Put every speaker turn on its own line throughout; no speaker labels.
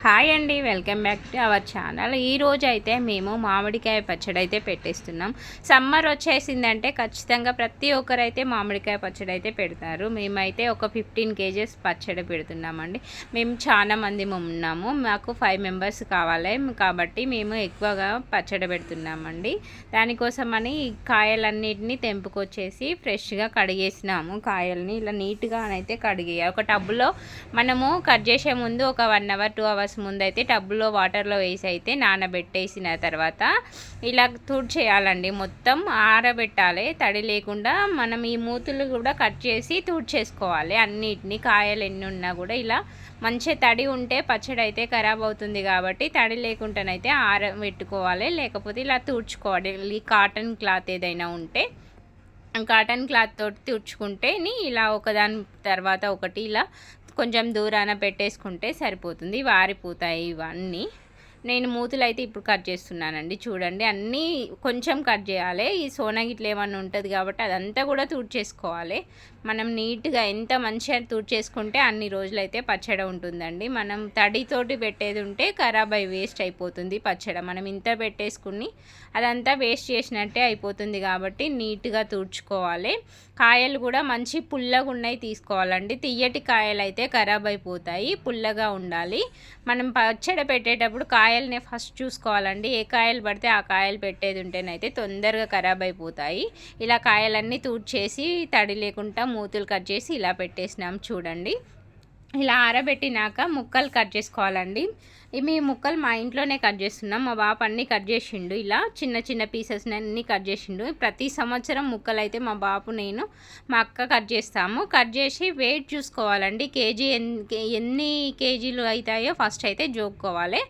Hi అండి, welcome back to our channel. ఈరోజు అయితే మేము మామిడికాయ పచ్చడి అయితే పెట్టేస్తున్నాం. సమ్మర్ వచ్చేసిందంటే ఖచ్చితంగా ప్రతి ఒక్కరైతే మామిడికాయ పచ్చడి అయితే పెడతారు. మేమైతే ఒక 15 కేజెస్ పచ్చడి పెడుతున్నామండి. మేము చాలా మంది ఉన్నాము, మాకు 5 మెంబర్స్ కావాలి కాబట్టి మేము ఎక్కువగా పచ్చడి పెడుతున్నామండి. దానికోసమని కాయలన్నిటిని తెంపుకొచ్చేసి ఫ్రెష్గా కడిగేసినాము. కాయల్ని ఇలా నీట్గా అయితే కడిగేయాలి. ఒక టబ్లో మనము కట్ చేసే ముందు ఒక 1 అవర్ 2 అవర్స్ ముందైతే టబ్లో వాటర్లో వేసి అయితే నానబెట్టేసిన తర్వాత ఇలా తుడిచేయాలండి. మొత్తం ఆరబెట్టాలి, తడి లేకుండా. మనం ఈ మూతులు కూడా కట్ చేసి తుడిచేసుకోవాలి అన్నిటిని. కాయలు ఎన్ని ఉన్నా కూడా ఇలా మంచి తడి ఉంటే పచ్చడి అయితే ఖరాబ్ అవుతుంది కాబట్టి తడి లేకుండానైతే ఆరబెట్టుకోవాలి, లేకపోతే ఇలా తుడుచుకోవాలి. ఈ కాటన్ క్లాత్ ఏదైనా ఉంటే కాటన్ క్లాత్ తోటి తుడుచుకుంటే ఇలా ఒకదాని తర్వాత ఒకటి ఇలా కొంచెం దూరాన పెట్టేసుకుంటే సరిపోతుంది. వారిపోతాయి ఇవన్నీ. నేను మూతులు అయితే ఇప్పుడు కట్ చేస్తున్నానండి. చూడండి, అన్నీ కొంచెం కట్ చేయాలి. ఈ సోనా గిట్ల ఏమన్నా ఉంటుంది కాబట్టి అదంతా కూడా తుడిచేసుకోవాలి. మనం నీట్గా ఎంత మంచిగా తుడిచేసుకుంటే అన్ని రోజులైతే పచ్చడి ఉంటుందండి. మనం తడితోటి పెట్టేది ఉంటే ఖరాబ్ అయి వేస్ట్ అయిపోతుంది పచ్చడి. మనం ఇంత పెట్టేసుకుని అదంతా వేస్ట్ చేసినట్టే అయిపోతుంది కాబట్టి నీట్గా తుడుచుకోవాలి. కాయలు కూడా మంచి పుల్లగా ఉన్నాయి తీసుకోవాలండి. తియ్యటి కాయలు అయితే ఖరాబ్ అయిపోతాయి, పుల్లగా ఉండాలి. మనం పచ్చడి పెట్టేటప్పుడు కాయల్ని ఫస్ట్ చూసుకోవాలండి. ఏ కాయలు పడితే ఆ కాయలు పెట్టేది ఉంటేనైతే తొందరగా ఖరాబ్ అయిపోతాయి. ఇలా కాయలన్నీ తుడిచేసి తడి లేకుండా మూతులు కట్ చేసి ఇలా పెట్టేసినాం. చూడండి, ఇలా ఆరబెట్టినాక ముక్కలు కట్ చేసుకోవాలండి. మీ ముక్కలు మా ఇంట్లోనే కట్ చేస్తున్నాం. మా బాబు అన్నీ కట్ చేసిండు. ఇలా చిన్న చిన్న పీసెస్ అన్నీ కట్ చేసిండు. ప్రతి సంవత్సరం ముక్కలు అయితే మా బాబు, నేను, మా అక్క కట్ చేస్తాము. కట్ చేసి వెయిట్ చూసుకోవాలండి. కేజీ ఎన్ని కేజీలు అవుతాయో ఫస్ట్ అయితే జోక్కోవాలి.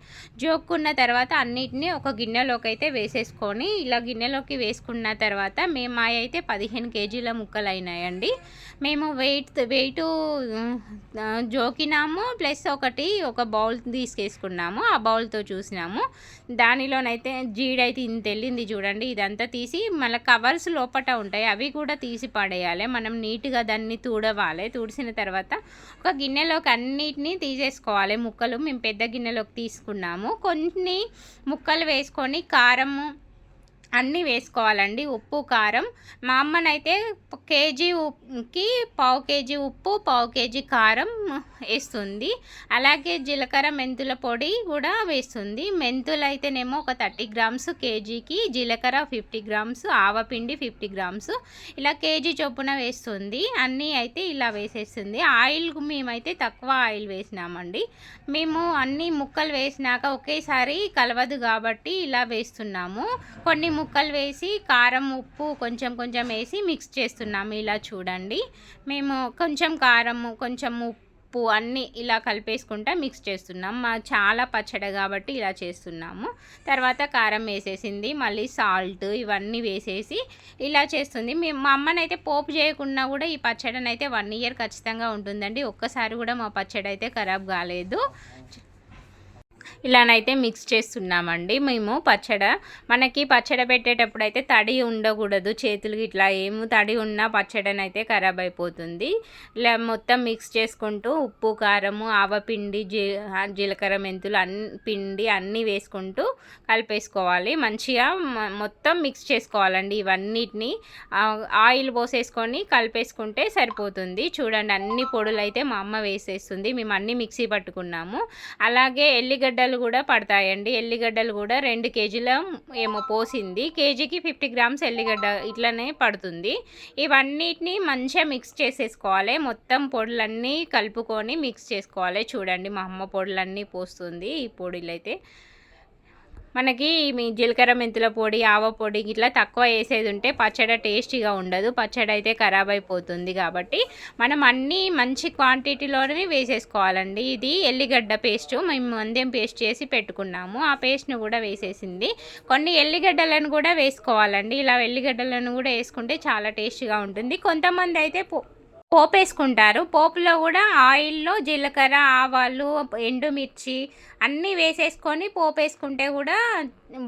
జోక్కున్న తర్వాత అన్నిటినీ ఒక గిన్నెలోకి అయితే వేసేసుకొని ఇలా గిన్నెలోకి వేసుకున్న తర్వాత మేము అయితే 15 కేజీల ముక్కలు అయినాయండి. మేము వెయిట్ జోకినాము, ప్లస్ ఒక బౌల్ తీసుకేసుకున్నాము. ఆ బౌల్తో చూసినాము. దానిలోనైతే జీడైతే ఇంత వెళ్ళింది చూడండి. ఇదంతా తీసి మళ్ళీ కవర్స్ లోపట ఉంటాయి, అవి కూడా తీసి పడేయాలి. మనం నీట్గా దాన్ని తుడవాలి. తుడిసిన తర్వాత ఒక గిన్నెలోకి అన్నిటినీ తీసేసుకోవాలి. ముక్కలు మేము పెద్ద గిన్నెలోకి తీసుకున్నాము. కొన్ని ముక్కలు వేసుకొని కారము అన్నీ వేసుకోవాలండి. ఉప్పు, కారం. మా అమ్మనైతే కేజీకి పావు కేజీ ఉప్పు, పావు కేజీ కారం వేస్తుంది. అలాగే జీలకర్ర మెంతుల పొడి కూడా వేస్తుంది. మెంతులు అయితేనేమో ఒక 30 గ్రామ్స్ కేజీకి, జీలకర్ర 50 గ్రామ్స్, ఆవపిండి 50 గ్రామ్స్, ఇలా కేజీ చొప్పున వేస్తుంది. అన్నీ అయితే ఇలా వేసేస్తుంది. ఆయిల్ మేమైతే తక్కువ ఆయిల్ వేసినామండి. మేము అన్ని ముక్కలు వేసినాక ఒకేసారి కలవదు కాబట్టి ఇలా వేస్తున్నాము. కొన్ని ముక్కలు వేసి కారం, ఉప్పు కొంచెం కొంచెం వేసి మిక్స్ చేస్తున్నాము. ఇలా చూడండి, మేము కొంచెం కారము, కొంచెం ఉప్పు అన్నీ ఇలా కలిపేసుకుంటా మిక్స్ చేస్తున్నాం. చాలా పచ్చడి కాబట్టి ఇలా చేస్తున్నాము. తర్వాత కారం వేసేసింది, మళ్ళీ సాల్ట్ ఇవన్నీ వేసేసి ఇలా చేస్తుంది. మా అమ్మనైతే పోపు చేయకుండా కూడా ఈ పచ్చడిని అయితే 1 ఇయర్ ఖచ్చితంగా ఉంటుందండి. ఒక్కసారి కూడా మా పచ్చడి అయితే ఖరాబ్ కాలేదు. ఇలానైతే మిక్స్ చేస్తున్నామండి మేము మనకి పచ్చడి పెట్టేటప్పుడు అయితే తడి ఉండకూడదు చేతులకి. ఇట్లా ఏమో తడి ఉన్నా పచ్చడినైతే ఖరాబ్ అయిపోతుంది. ఇలా మొత్తం మిక్స్ చేసుకుంటూ ఉప్పు, కారము, ఆవపిండి, జీలకర్ర మెంతులు పిండి అన్నీ వేసుకుంటూ కలిపేసుకోవాలి. మంచిగా మొత్తం మిక్స్ చేసుకోవాలండి. ఇవన్నిటిని ఆయిల్ పోసేసుకొని కలిపేసుకుంటే సరిపోతుంది. చూడండి, అన్ని పొడులు అయితే మా అమ్మ వేసేస్తుంది. మేము అన్నీ మిక్సీ పట్టుకున్నాము. అలాగే ఎల్లిగడ్డలు కూడా పడతాయండి. ఎల్లిగడ్డలు కూడా 2 కేజీల ఏమో పోసింది. కేజీకి 50 గ్రామ్స్ ఎల్లిగడ్డ ఇట్లనే పడుతుంది. ఇవన్నిటిని మంచిగా మిక్స్ చేసేసుకోవాలి. మొత్తం పొడులన్నీ కలుపుకొని మిక్స్ చేసుకోవాలి. చూడండి, మా అమ్మ పొడులన్నీ పోస్తుంది. ఈ పొడిలు అయితే మనకి మీ జీలకర్ర మెంతుల పొడి, ఆవ పొడి ఇట్లా తక్కువ వేసేది ఉంటే పచ్చడి టేస్టీగా ఉండదు. పచ్చడి అయితే ఖరాబ్ అయిపోతుంది కాబట్టి మనం అన్నీ మంచి క్వాంటిటీలోనే వేసేసుకోవాలండి. ఇది ఎల్లిగడ్డ పేస్టు మేము మందేం పేస్ట్ చేసి పెట్టుకున్నాము. ఆ పేస్ట్ను కూడా వేసేసింది. కొన్ని ఎల్లిగడ్డలను కూడా వేసుకోవాలండి. ఇలా ఎల్లిగడ్డలను కూడా వేసుకుంటే చాలా టేస్టీగా ఉంటుంది. కొంతమంది అయితే పోపేసుకుంటారు. పోపులో గూడా ఆయిల్‌లో జీలకర్ర, ఆవాలు, ఎండుమిర్చి అన్నీ వేసేసుకొని పోపేసుకుంటే గూడా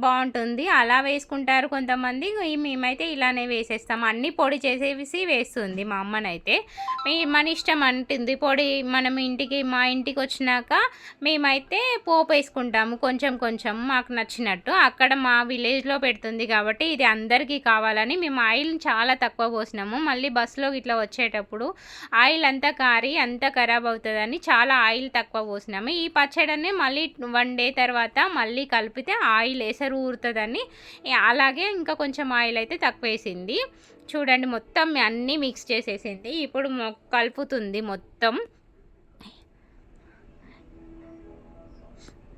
బావుంటుంది. అలా వేసుకుంటారు కొంతమంది. మేమైతే ఇలానే వేసేస్తాం. అన్నీ పొడి చేసేసి వేస్తుంది మా అమ్మనైతే. మన ఇష్టం అంటుంది. పొడి మనం మా ఇంటికొచ్చినాక మేమైతే పోపేసుకుంటాము కొంచెం కొంచెం మాకు నచ్చినట్టు. అక్కడ మా విలేజ్‌లో పెడుతుంది కాబట్టి ఇది అందరికీ కావాలని మేము ఆయిల్ చాలా తక్కువ పోసినాము. మళ్ళీ బస్సులో ఇట్లా వచ్చేటప్పుడు ఆయిల్ అంతా కారి అంతా ఖరాబ్ అవుతుందని చాలా ఆయిల్ తక్కువ పోసినాము. ఈ పచ్చడిని మళ్ళీ 1 డే తర్వాత మళ్ళీ కలిపితే ఆయిల్ ఎసరు ఊరుతుందని అలాగే ఇంకా కొంచెం ఆయిల్ అయితే తక్కువ వేసింది. చూడండి మొత్తం అన్నీ మిక్స్ చేసేసింది. ఇప్పుడు కలుపుతుంది మొత్తం.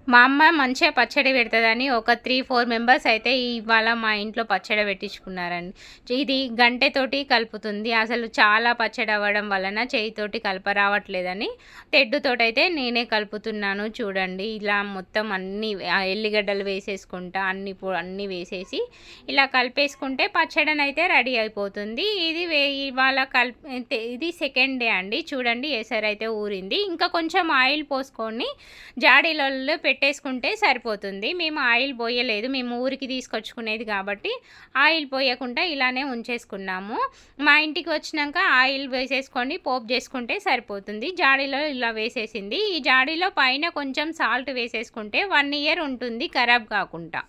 మా అమ్మ మంచిగా పచ్చడి పెడుతుందని ఒక 3-4 మెంబర్స్ అయితే ఇవాళ మా ఇంట్లో పచ్చడి పెట్టించుకున్నారండి. ఇది గంటెతోటి కలుపుతుంది. అసలు చాలా పచ్చడి అవ్వడం వలన చేయితోటి రావట్లేదని తెడ్డుతోటైతే నేనే కలుపుతున్నాను. చూడండి ఇలా మొత్తం అన్నీ ఎల్లిగడ్డలు వేసేసుకుంటా అన్నీ వేసేసి ఇలా కలిపేసుకుంటే పచ్చడినైతే రెడీ అయిపోతుంది. ఇవాళ ఇది సెకండ్ డే అండి. చూడండి ఎసరైతే ఊరింది. ఇంకా కొంచెం ఆయిల్ పోసుకొని జాడీలలో పెట్టేసుకుంటే సరిపోతుంది. మేము ఆయిల్ పోయలేదు. మేము ఊరికి తీసుకొచ్చుకునేది కాబట్టి ఆయిల్ పోయకుండా ఇలానే ఉంచేసుకున్నాము. మా ఇంటికి వచ్చినాక ఆయిల్ వేసేసుకొని పోపు చేసుకుంటే సరిపోతుంది. జాడీలో ఇలా వేసేసింది. ఈ జాడీలో పైన కొంచెం సాల్ట్ వేసేసుకుంటే 1 ఇయర్ ఉంటుంది ఖరాబ్ కాకుండా.